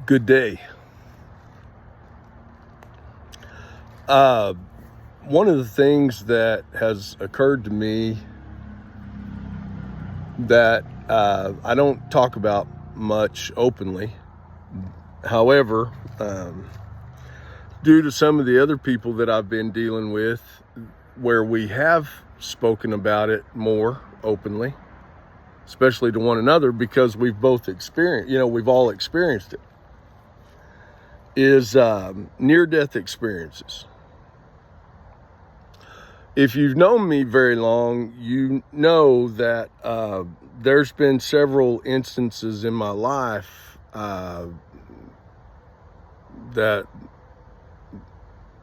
Good day. One of the things that has occurred to me that I don't talk about much openly. However, due to some of the other people that I've been dealing with, where we have spoken about it more openly, especially to one another, because we've both experienced, we've all experienced it, is near-death experiences. If you've known me very long, you know that there's been several instances in my life that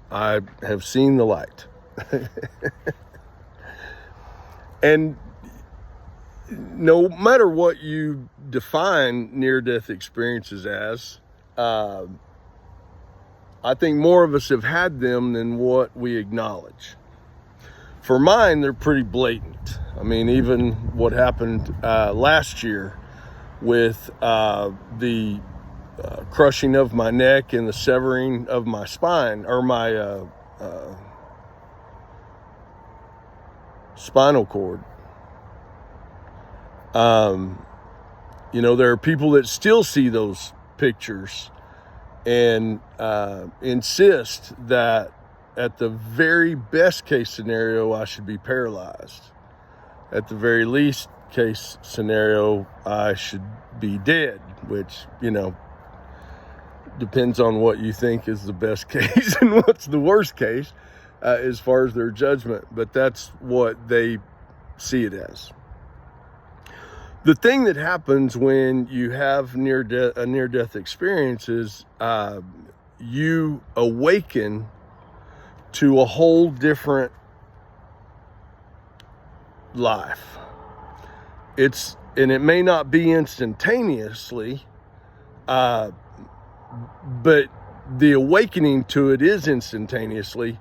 I have seen the light. And no matter what you define near-death experiences as, I think more of us have had them than what we acknowledge. For mine, they're pretty blatant. I mean, even what happened last year with the crushing of my neck and the severing of my spine, or my spinal cord. There are people that still see those pictures and insist that at the very best case scenario, I should be paralyzed. At the very least case scenario, I should be dead, which, depends on what you think is the best case and what's the worst case as far as their judgment. But that's what they see it as. The thing that happens when you have a near-death experience is you awaken to a whole different life. And it may not be instantaneously, but the awakening to it is instantaneously.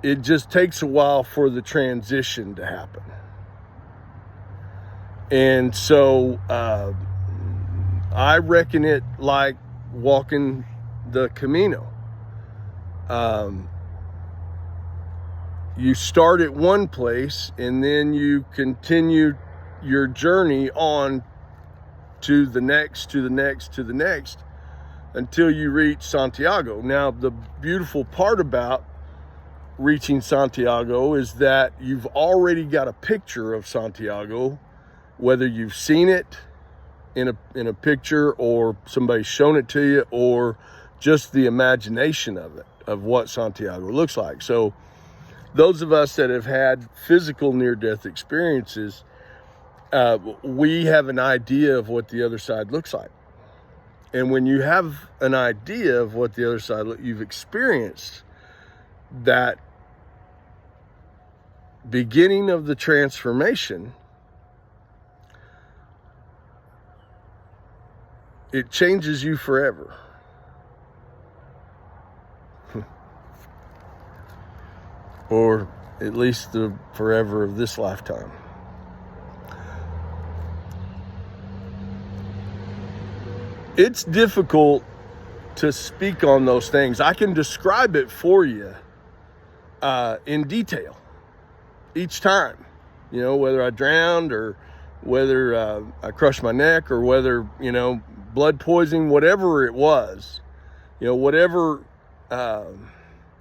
It just takes a while for the transition to happen. And so I reckon it like walking the Camino. You start at one place and then you continue your journey on to the next, to the next, to the next, until you reach Santiago. Now, the beautiful part about reaching Santiago is that you've already got a picture of Santiago, whether you've seen it in a picture or somebody's shown it to you, or just the imagination of it, of what Santiago looks like. So those of us that have had physical near-death experiences, we have an idea of what the other side looks like. And when you have an idea of what the other side you've experienced that beginning of the transformation, it changes you forever. Or at least the forever of this lifetime. It's difficult to speak on those things. I can describe it for you in detail each time. Whether I drowned or whether I crushed my neck or whether, blood poisoning, whatever it was, whatever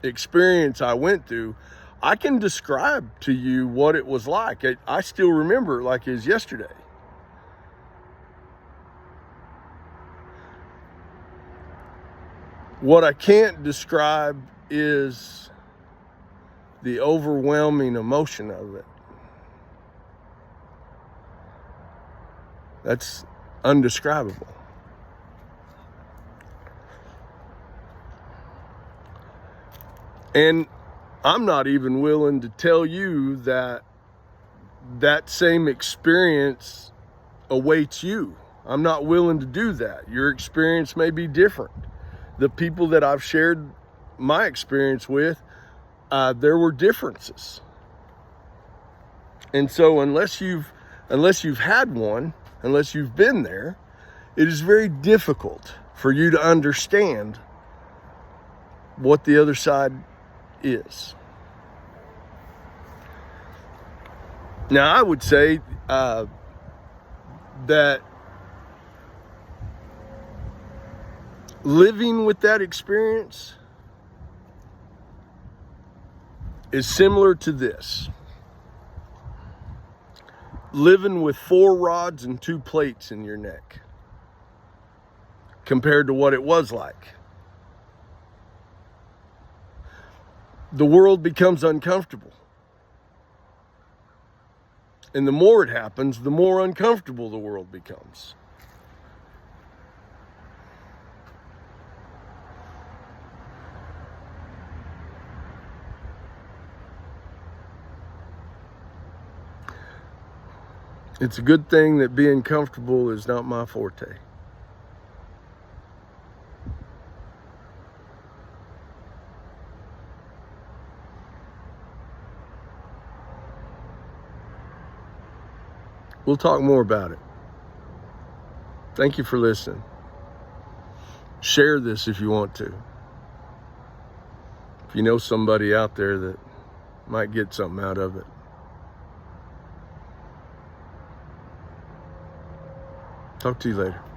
experience I went through, I can describe to you what it was like. I still remember it like it was yesterday. What I can't describe is the overwhelming emotion of it. That's undescribable. And I'm not even willing to tell you that that same experience awaits you. I'm not willing to do that. Your experience may be different. The people that I've shared my experience with, there were differences. And so unless you've had one, unless you've been there, it is very difficult for you to understand what the other side is. Now, I would say that living with that experience is similar to this. Living with 4 rods and 2 plates in your neck compared to what it was like. The world becomes uncomfortable. And the more it happens, the more uncomfortable the world becomes. It's a good thing that being comfortable is not my forte. We'll talk more about it. Thank you for listening. Share this if you want to. If you know somebody out there that might get something out of it. Talk to you later.